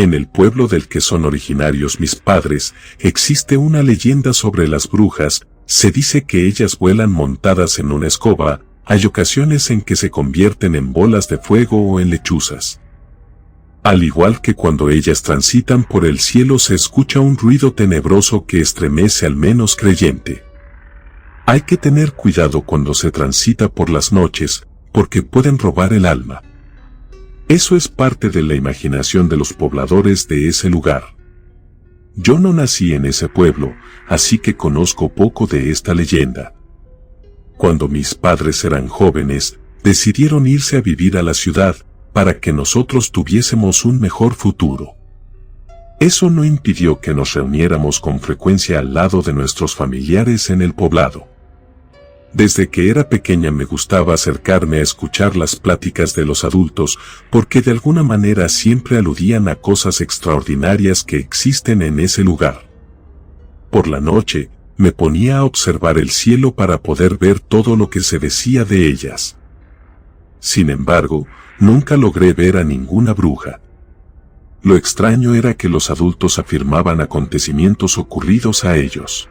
En el pueblo del que son originarios mis padres, existe una leyenda sobre las brujas. Se dice que ellas vuelan montadas en una escoba. Hay ocasiones en que se convierten en bolas de fuego o en lechuzas. Al igual que cuando ellas transitan por el cielo se escucha un ruido tenebroso que estremece al menos creyente. Hay que tener cuidado cuando se transita por las noches, porque pueden robar el alma. Eso es parte de la imaginación de los pobladores de ese lugar. Yo no nací en ese pueblo, así que conozco poco de esta leyenda. Cuando mis padres eran jóvenes, decidieron irse a vivir a la ciudad, para que nosotros tuviésemos un mejor futuro. Eso no impidió que nos reuniéramos con frecuencia al lado de nuestros familiares en el poblado. Desde que era pequeña me gustaba acercarme a escuchar las pláticas de los adultos, porque de alguna manera siempre aludían a cosas extraordinarias que existen en ese lugar. Por la noche, me ponía a observar el cielo para poder ver todo lo que se decía de ellas. Sin embargo, nunca logré ver a ninguna bruja. Lo extraño era que los adultos afirmaban acontecimientos ocurridos a ellos.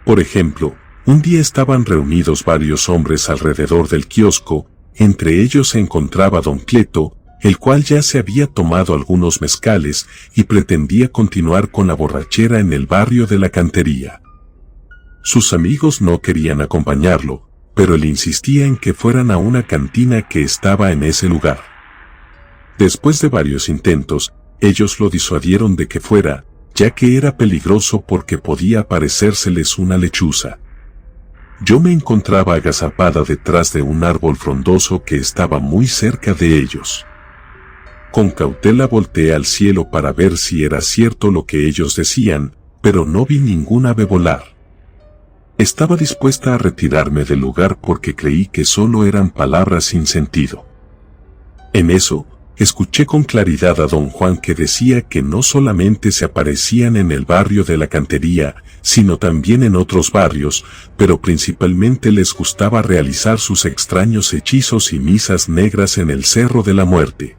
Por ejemplo, un día estaban reunidos varios hombres alrededor del kiosco. Entre ellos se encontraba don Cleto, el cual ya se había tomado algunos mezcales y pretendía continuar con la borrachera en el barrio de la Cantería. Sus amigos no querían acompañarlo, pero él insistía en que fueran a una cantina que estaba en ese lugar. Después de varios intentos, ellos lo disuadieron de que fuera, ya que era peligroso porque podía aparecérseles una lechuza. Yo me encontraba agazapada detrás de un árbol frondoso que estaba muy cerca de ellos. Con cautela volteé al cielo para ver si era cierto lo que ellos decían, pero no vi ningún ave volar. Estaba dispuesta a retirarme del lugar porque creí que solo eran palabras sin sentido. En eso, escuché con claridad a don Juan que decía que no solamente se aparecían en el barrio de la Cantería, sino también en otros barrios, pero principalmente les gustaba realizar sus extraños hechizos y misas negras en el Cerro de la Muerte.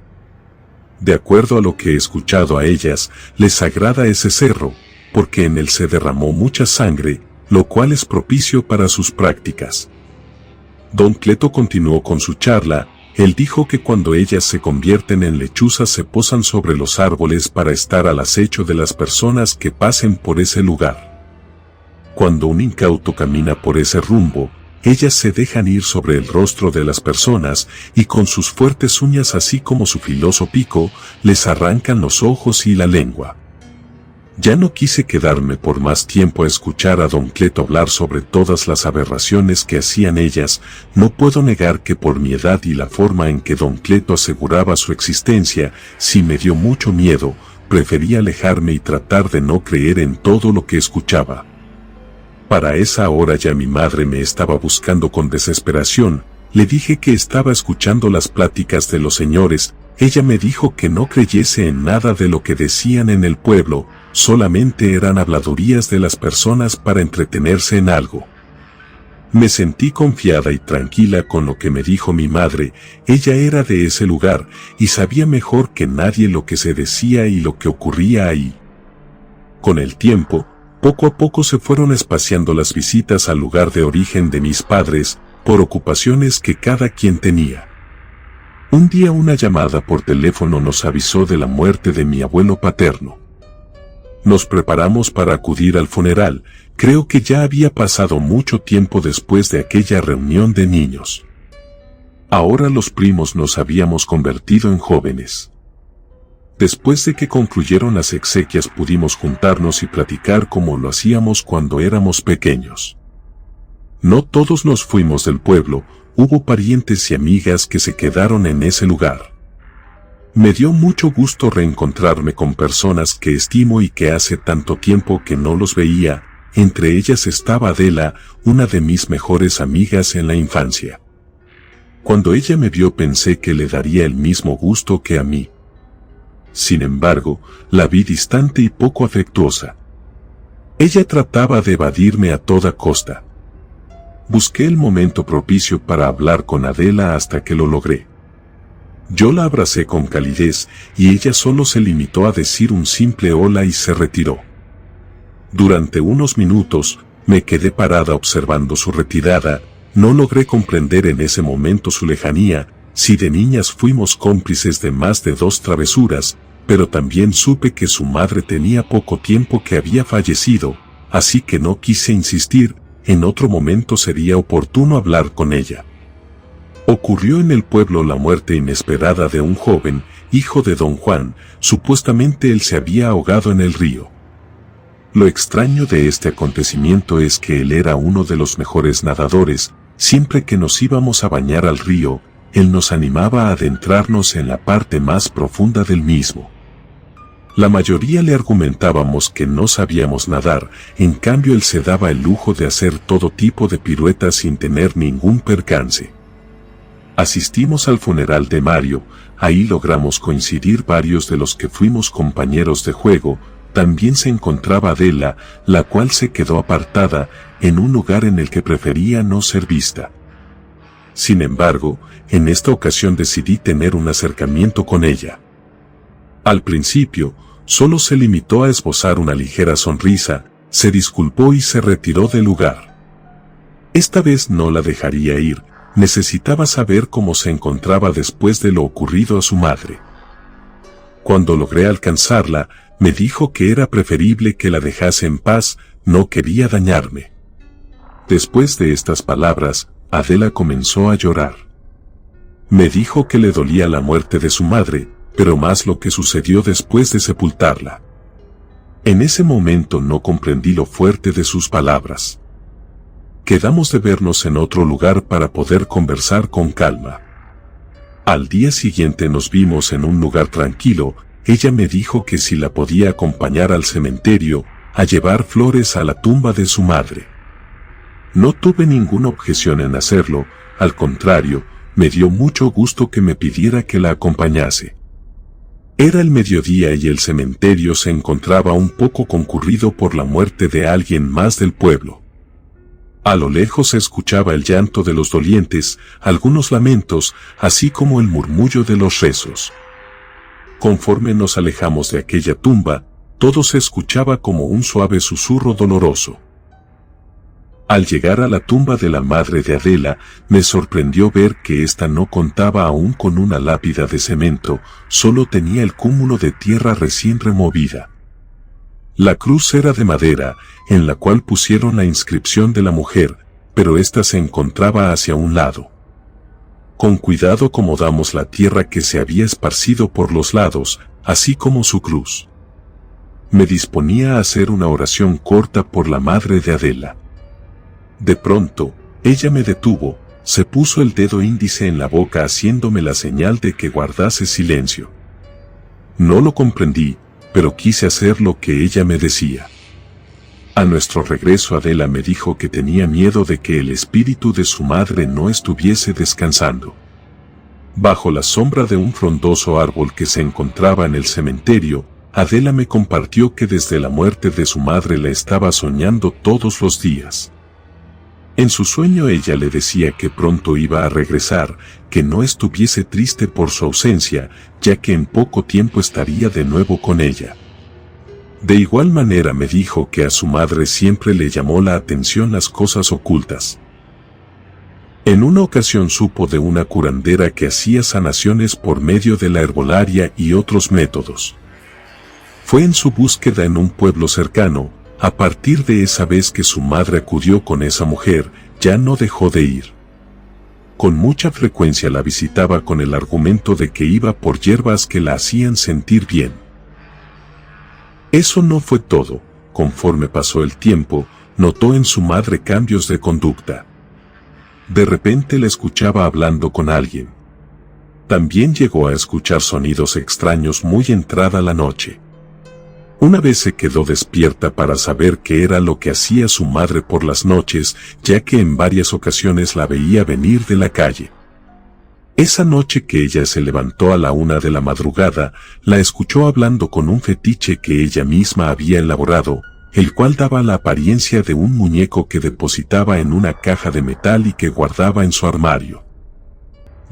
De acuerdo a lo que he escuchado a ellas, les agrada ese cerro, porque en él se derramó mucha sangre, lo cual es propicio para sus prácticas. Don Cleto continuó con su charla. Él dijo que cuando ellas se convierten en lechuzas se posan sobre los árboles para estar al acecho de las personas que pasen por ese lugar. Cuando un incauto camina por ese rumbo, ellas se dejan ir sobre el rostro de las personas y con sus fuertes uñas así como su filoso pico, les arrancan los ojos y la lengua. Ya no quise quedarme por más tiempo a escuchar a don Cleto hablar sobre todas las aberraciones que hacían ellas. No puedo negar que por mi edad y la forma en que don Cleto aseguraba su existencia, sí me dio mucho miedo. Preferí alejarme y tratar de no creer en todo lo que escuchaba. Para esa hora ya mi madre me estaba buscando con desesperación. Le dije que estaba escuchando las pláticas de los señores. Ella me dijo que no creyese en nada de lo que decían en el pueblo, solamente eran habladurías de las personas para entretenerse en algo. Me sentí confiada y tranquila con lo que me dijo mi madre. Ella era de ese lugar y sabía mejor que nadie lo que se decía y lo que ocurría ahí. Con el tiempo, poco a poco se fueron espaciando las visitas al lugar de origen de mis padres, por ocupaciones que cada quien tenía. Un día una llamada por teléfono nos avisó de la muerte de mi abuelo paterno. Nos preparamos para acudir al funeral. Creo que ya había pasado mucho tiempo después de aquella reunión de niños. Ahora los primos nos habíamos convertido en jóvenes. Después de que concluyeron las exequias pudimos juntarnos y platicar como lo hacíamos cuando éramos pequeños. No todos nos fuimos del pueblo, hubo parientes y amigas que se quedaron en ese lugar. Me dio mucho gusto reencontrarme con personas que estimo y que hace tanto tiempo que no los veía. Entre ellas estaba Adela, una de mis mejores amigas en la infancia. Cuando ella me vio pensé que le daría el mismo gusto que a mí. Sin embargo, la vi distante y poco afectuosa. Ella trataba de evadirme a toda costa. Busqué el momento propicio para hablar con Adela hasta que lo logré. Yo la abracé con calidez y ella solo se limitó a decir un simple hola y se retiró. Durante unos minutos, me quedé parada observando su retirada. No logré comprender en ese momento su lejanía, si de niñas fuimos cómplices de más de 2 travesuras, pero también supe que su madre tenía poco tiempo que había fallecido, así que no quise insistir. En otro momento sería oportuno hablar con ella. Ocurrió en el pueblo la muerte inesperada de un joven, hijo de don Juan. Supuestamente él se había ahogado en el río. Lo extraño de este acontecimiento es que él era uno de los mejores nadadores. Siempre que nos íbamos a bañar al río, él nos animaba a adentrarnos en la parte más profunda del mismo. La mayoría le argumentábamos que no sabíamos nadar, en cambio él se daba el lujo de hacer todo tipo de piruetas sin tener ningún percance. Asistimos al funeral de Mario. Ahí logramos coincidir varios de los que fuimos compañeros de juego. También se encontraba Adela, la cual se quedó apartada, en un lugar en el que prefería no ser vista. Sin embargo, en esta ocasión decidí tener un acercamiento con ella. Al principio, solo se limitó a esbozar una ligera sonrisa, se disculpó y se retiró del lugar. Esta vez no la dejaría ir, necesitaba saber cómo se encontraba después de lo ocurrido a su madre. Cuando logré alcanzarla, me dijo que era preferible que la dejase en paz, no quería dañarme. Después de estas palabras, Adela comenzó a llorar. Me dijo que le dolía la muerte de su madre, pero más lo que sucedió después de sepultarla. En ese momento no comprendí lo fuerte de sus palabras. Quedamos de vernos en otro lugar para poder conversar con calma. Al día siguiente nos vimos en un lugar tranquilo. Ella me dijo que si la podía acompañar al cementerio, a llevar flores a la tumba de su madre. No tuve ninguna objeción en hacerlo, al contrario, me dio mucho gusto que me pidiera que la acompañase. Era el mediodía y el cementerio se encontraba un poco concurrido por la muerte de alguien más del pueblo. A lo lejos se escuchaba el llanto de los dolientes, algunos lamentos, así como el murmullo de los rezos. Conforme nos alejamos de aquella tumba, todo se escuchaba como un suave susurro doloroso. Al llegar a la tumba de la madre de Adela, me sorprendió ver que ésta no contaba aún con una lápida de cemento, solo tenía el cúmulo de tierra recién removida. La cruz era de madera, en la cual pusieron la inscripción de la mujer, pero ésta se encontraba hacia un lado. Con cuidado acomodamos la tierra que se había esparcido por los lados, así como su cruz. Me disponía a hacer una oración corta por la madre de Adela. De pronto, ella me detuvo, se puso el dedo índice en la boca haciéndome la señal de que guardase silencio. No lo comprendí, pero quise hacer lo que ella me decía. A nuestro regreso Adela me dijo que tenía miedo de que el espíritu de su madre no estuviese descansando. Bajo la sombra de un frondoso árbol que se encontraba en el cementerio, Adela me compartió que desde la muerte de su madre la estaba soñando todos los días. En su sueño ella le decía que pronto iba a regresar, que no estuviese triste por su ausencia, ya que en poco tiempo estaría de nuevo con ella. De igual manera me dijo que a su madre siempre le llamó la atención las cosas ocultas. En una ocasión supo de una curandera que hacía sanaciones por medio de la herbolaria y otros métodos. Fue en su búsqueda en un pueblo cercano. A partir de esa vez que su madre acudió con esa mujer, ya no dejó de ir. Con mucha frecuencia la visitaba con el argumento de que iba por hierbas que la hacían sentir bien. Eso no fue todo. Conforme pasó el tiempo, notó en su madre cambios de conducta. De repente la escuchaba hablando con alguien. También llegó a escuchar sonidos extraños muy entrada la noche. Una vez se quedó despierta para saber qué era lo que hacía su madre por las noches, ya que en varias ocasiones la veía venir de la calle. Esa noche que ella se levantó a la 1 de la madrugada, la escuchó hablando con un fetiche que ella misma había elaborado, el cual daba la apariencia de un muñeco que depositaba en una caja de metal y que guardaba en su armario.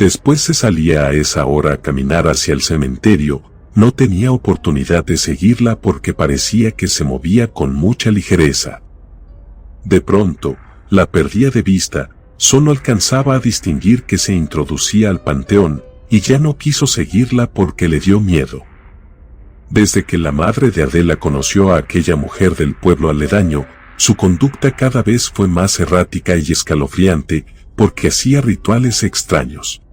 Después se salía a esa hora a caminar hacia el cementerio. No tenía oportunidad de seguirla porque parecía que se movía con mucha ligereza. De pronto, la perdía de vista, solo alcanzaba a distinguir que se introducía al panteón, y ya no quiso seguirla porque le dio miedo. Desde que la madre de Adela conoció a aquella mujer del pueblo aledaño, su conducta cada vez fue más errática y escalofriante, porque hacía rituales extraños.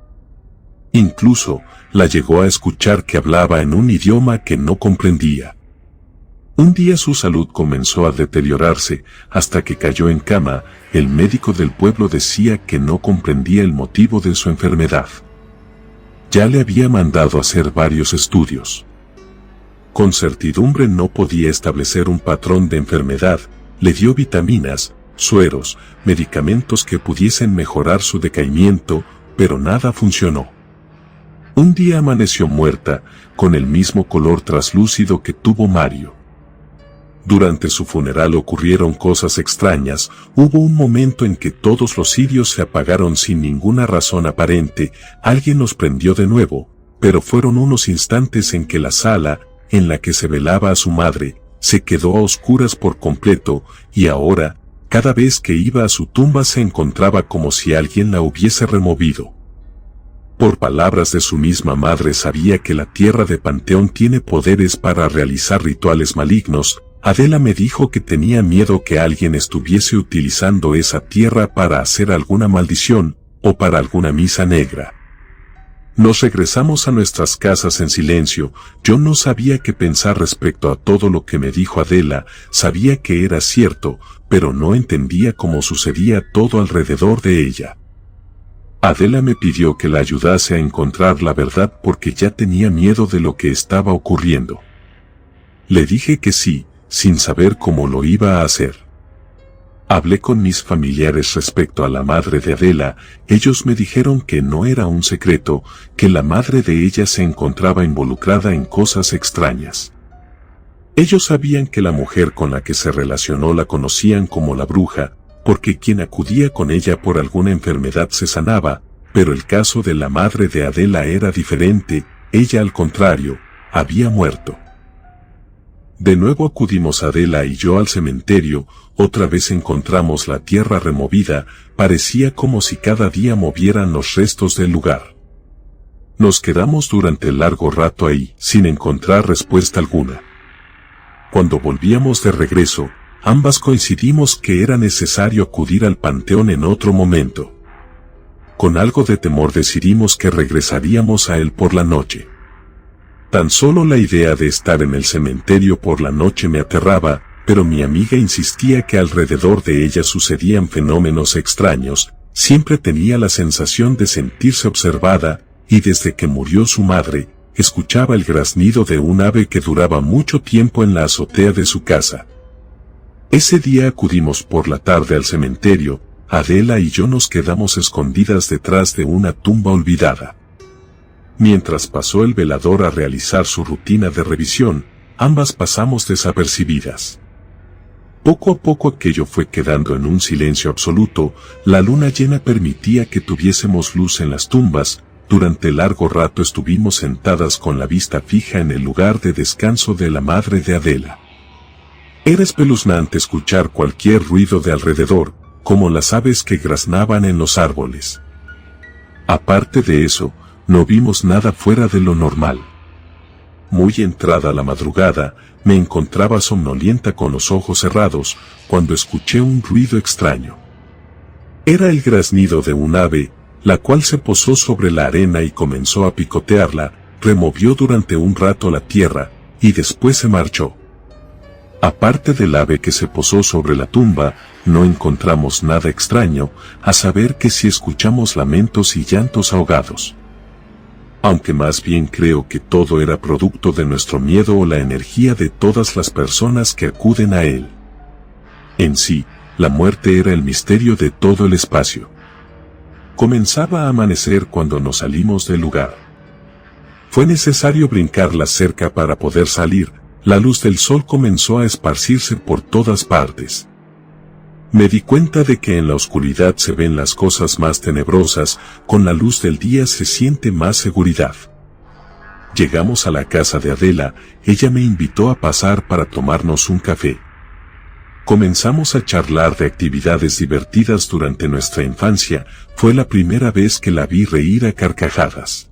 Incluso, la llegó a escuchar que hablaba en un idioma que no comprendía. Un día su salud comenzó a deteriorarse, hasta que cayó en cama. El médico del pueblo decía que no comprendía el motivo de su enfermedad. Ya le había mandado hacer varios estudios. Con certidumbre no podía establecer un patrón de enfermedad. Le dio vitaminas, sueros, medicamentos que pudiesen mejorar su decaimiento, pero nada funcionó. Un día amaneció muerta, con el mismo color traslúcido que tuvo Mario. Durante su funeral ocurrieron cosas extrañas. Hubo un momento en que todos los cirios se apagaron sin ninguna razón aparente. Alguien los prendió de nuevo, pero fueron unos instantes en que la sala, en la que se velaba a su madre, se quedó a oscuras por completo, y ahora, cada vez que iba a su tumba se encontraba como si alguien la hubiese removido. Por palabras de su misma madre sabía que la tierra de Panteón tiene poderes para realizar rituales malignos. Adela me dijo que tenía miedo que alguien estuviese utilizando esa tierra para hacer alguna maldición, o para alguna misa negra. Nos regresamos a nuestras casas en silencio. Yo no sabía qué pensar respecto a todo lo que me dijo Adela. Sabía que era cierto, pero no entendía cómo sucedía todo alrededor de ella. Adela me pidió que la ayudase a encontrar la verdad porque ya tenía miedo de lo que estaba ocurriendo. Le dije que sí, sin saber cómo lo iba a hacer. Hablé con mis familiares respecto a la madre de Adela. Ellos me dijeron que no era un secreto, que la madre de ella se encontraba involucrada en cosas extrañas. Ellos sabían que la mujer con la que se relacionó la conocían como la bruja, porque quien acudía con ella por alguna enfermedad se sanaba, pero el caso de la madre de Adela era diferente. Ella, al contrario, había muerto. De nuevo acudimos Adela y yo al cementerio. Otra vez encontramos la tierra removida. Parecía como si cada día movieran los restos del lugar. Nos quedamos durante largo rato ahí, sin encontrar respuesta alguna. Cuando volvíamos de regreso, ambas coincidimos que era necesario acudir al panteón en otro momento. Con algo de temor decidimos que regresaríamos a él por la noche. Tan solo la idea de estar en el cementerio por la noche me aterraba, pero mi amiga insistía que alrededor de ella sucedían fenómenos extraños. Siempre tenía la sensación de sentirse observada, y desde que murió su madre, escuchaba el graznido de un ave que duraba mucho tiempo en la azotea de su casa. Ese día acudimos por la tarde al cementerio. Adela y yo nos quedamos escondidas detrás de una tumba olvidada. Mientras pasó el velador a realizar su rutina de revisión, ambas pasamos desapercibidas. Poco a poco aquello fue quedando en un silencio absoluto. La luna llena permitía que tuviésemos luz en las tumbas. Durante largo rato estuvimos sentadas con la vista fija en el lugar de descanso de la madre de Adela. Era espeluznante escuchar cualquier ruido de alrededor, como las aves que graznaban en los árboles. Aparte de eso, no vimos nada fuera de lo normal. Muy entrada la madrugada, me encontraba somnolienta con los ojos cerrados, cuando escuché un ruido extraño. Era el graznido de un ave, la cual se posó sobre la arena y comenzó a picotearla. Removió durante un rato la tierra, y después se marchó. Aparte del ave que se posó sobre la tumba, no encontramos nada extraño, a saber que si escuchamos lamentos y llantos ahogados. Aunque más bien creo que todo era producto de nuestro miedo o la energía de todas las personas que acuden a él. En sí, la muerte era el misterio de todo el espacio. Comenzaba a amanecer cuando nos salimos del lugar. Fue necesario brincar la cerca para poder salir. La luz del sol comenzó a esparcirse por todas partes. Me di cuenta de que en la oscuridad se ven las cosas más tenebrosas, con la luz del día se siente más seguridad. Llegamos a la casa de Adela, ella me invitó a pasar para tomarnos un café. Comenzamos a charlar de actividades divertidas durante nuestra infancia, fue la primera vez que la vi reír a carcajadas.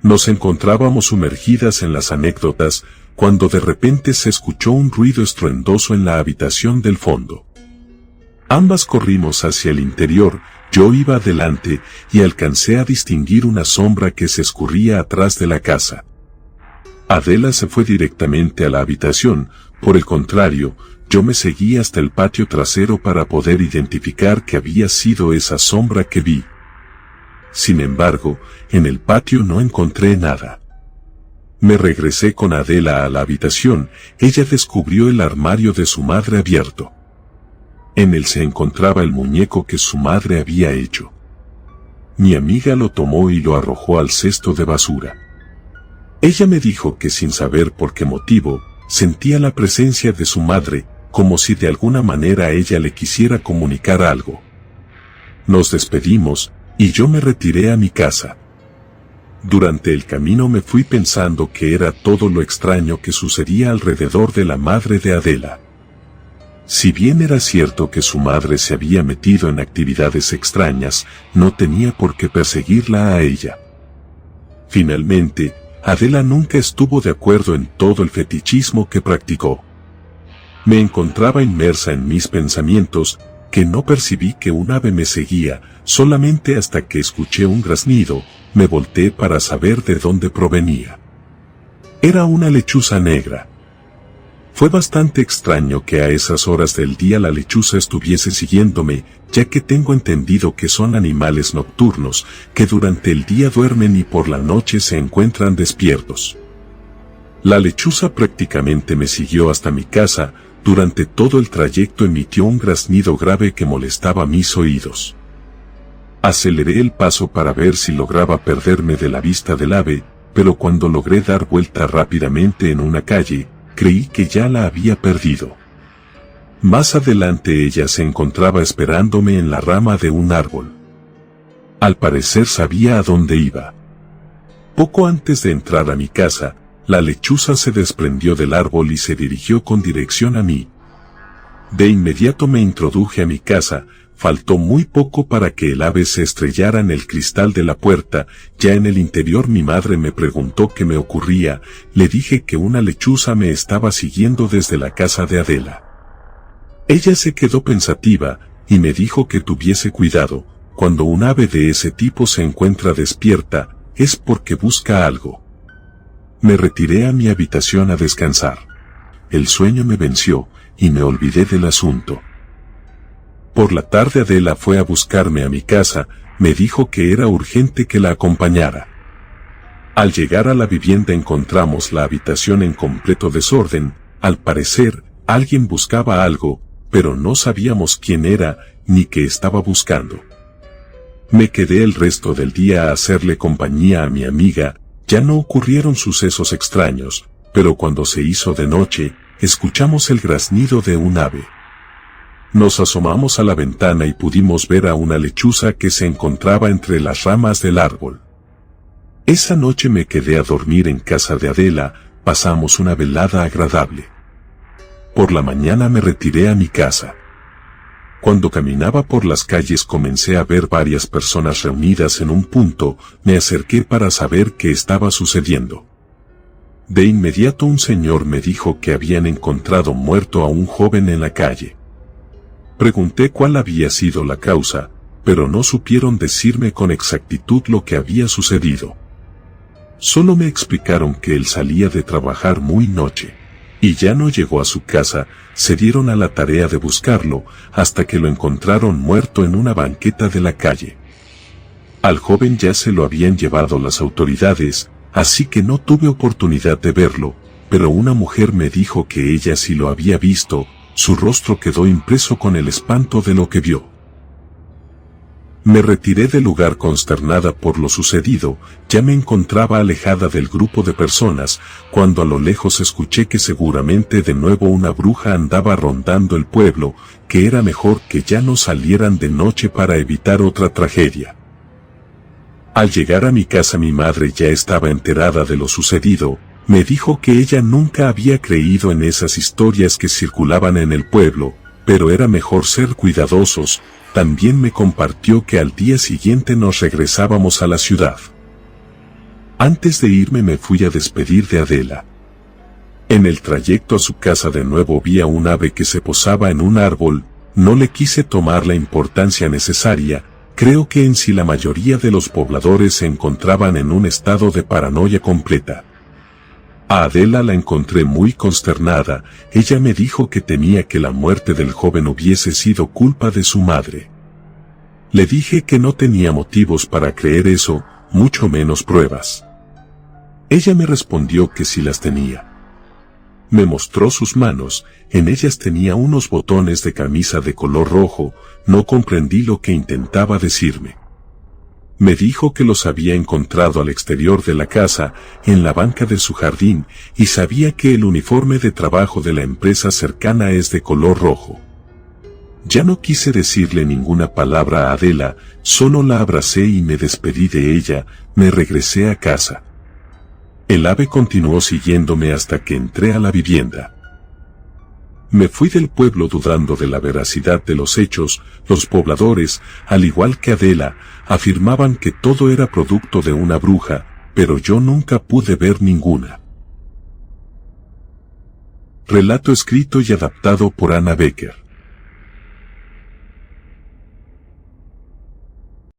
Nos encontrábamos sumergidas en las anécdotas, cuando de repente se escuchó un ruido estruendoso en la habitación del fondo. Ambas corrimos hacia el interior, yo iba adelante y alcancé a distinguir una sombra que se escurría atrás de la casa. Adela se fue directamente a la habitación, por el contrario, yo me seguí hasta el patio trasero para poder identificar que había sido esa sombra que vi. Sin embargo, en el patio no encontré nada. Me regresé con Adela a la habitación, ella descubrió el armario de su madre abierto. En él se encontraba el muñeco que su madre había hecho. Mi amiga lo tomó y lo arrojó al cesto de basura. Ella me dijo que sin saber por qué motivo, sentía la presencia de su madre, como si de alguna manera ella le quisiera comunicar algo. Nos despedimos, y yo me retiré a mi casa. Durante el camino me fui pensando que era todo lo extraño que sucedía alrededor de la madre de Adela. Si bien era cierto que su madre se había metido en actividades extrañas, no tenía por qué perseguirla a ella. Finalmente, Adela nunca estuvo de acuerdo en todo el fetichismo que practicó. Me encontraba inmersa en mis pensamientos, que no percibí que un ave me seguía, solamente hasta que escuché un graznido, me volteé para saber de dónde provenía. Era una lechuza negra. Fue bastante extraño que a esas horas del día la lechuza estuviese siguiéndome, ya que tengo entendido que son animales nocturnos, que durante el día duermen y por la noche se encuentran despiertos. La lechuza prácticamente me siguió hasta mi casa, durante todo el trayecto emitió un graznido grave que molestaba mis oídos. Aceleré el paso para ver si lograba perderme de la vista del ave, pero cuando logré dar vuelta rápidamente en una calle, creí que ya la había perdido. Más adelante ella se encontraba esperándome en la rama de un árbol. Al parecer sabía a dónde iba. Poco antes de entrar a mi casa, la lechuza se desprendió del árbol y se dirigió con dirección a mí. De inmediato me introduje a mi casa, faltó muy poco para que el ave se estrellara en el cristal de la puerta, ya en el interior mi madre me preguntó qué me ocurría, le dije que una lechuza me estaba siguiendo desde la casa de Adela. Ella se quedó pensativa, y me dijo que tuviese cuidado, cuando un ave de ese tipo se encuentra despierta, es porque busca algo. Me retiré a mi habitación a descansar. El sueño me venció, y me olvidé del asunto. Por la tarde Adela fue a buscarme a mi casa, me dijo que era urgente que la acompañara. Al llegar a la vivienda encontramos la habitación en completo desorden, al parecer, alguien buscaba algo, pero no sabíamos quién era, ni qué estaba buscando. Me quedé el resto del día a hacerle compañía a mi amiga, ya no ocurrieron sucesos extraños, pero cuando se hizo de noche, escuchamos el graznido de un ave. Nos asomamos a la ventana y pudimos ver a una lechuza que se encontraba entre las ramas del árbol. Esa noche me quedé a dormir en casa de Adela, pasamos una velada agradable. Por la mañana me retiré a mi casa. Cuando caminaba por las calles comencé a ver varias personas reunidas en un punto, me acerqué para saber qué estaba sucediendo. De inmediato un señor me dijo que habían encontrado muerto a un joven en la calle. Pregunté cuál había sido la causa, pero no supieron decirme con exactitud lo que había sucedido. Solo me explicaron que él salía de trabajar muy noche, y ya no llegó a su casa, se dieron a la tarea de buscarlo, hasta que lo encontraron muerto en una banqueta de la calle. Al joven ya se lo habían llevado las autoridades, así que no tuve oportunidad de verlo, pero una mujer me dijo que ella sí lo había visto, su rostro quedó impreso con el espanto de lo que vio. Me retiré del lugar consternada por lo sucedido, ya me encontraba alejada del grupo de personas, cuando a lo lejos escuché que seguramente de nuevo una bruja andaba rondando el pueblo, que era mejor que ya no salieran de noche para evitar otra tragedia. Al llegar a mi casa mi madre ya estaba enterada de lo sucedido, me dijo que ella nunca había creído en esas historias que circulaban en el pueblo, pero era mejor ser cuidadosos. También me compartió que al día siguiente nos regresábamos a la ciudad. Antes de irme me fui a despedir de Adela. En el trayecto a su casa de nuevo vi a un ave que se posaba en un árbol, no le quise tomar la importancia necesaria, creo que en sí la mayoría de los pobladores se encontraban en un estado de paranoia completa. A Adela la encontré muy consternada, ella me dijo que temía que la muerte del joven hubiese sido culpa de su madre. Le dije que no tenía motivos para creer eso, mucho menos pruebas. Ella me respondió que sí las tenía. Me mostró sus manos, en ellas tenía unos botones de camisa de color rojo, no comprendí lo que intentaba decirme. Me dijo que los había encontrado al exterior de la casa, en la banca de su jardín, y sabía que el uniforme de trabajo de la empresa cercana es de color rojo. Ya no quise decirle ninguna palabra a Adela, solo la abracé y me despedí de ella, me regresé a casa. El ave continuó siguiéndome hasta que entré a la vivienda. Me fui del pueblo dudando de la veracidad de los hechos, los pobladores, al igual que Adela, afirmaban que todo era producto de una bruja, pero yo nunca pude ver ninguna. Relato escrito y adaptado por Ana Becker.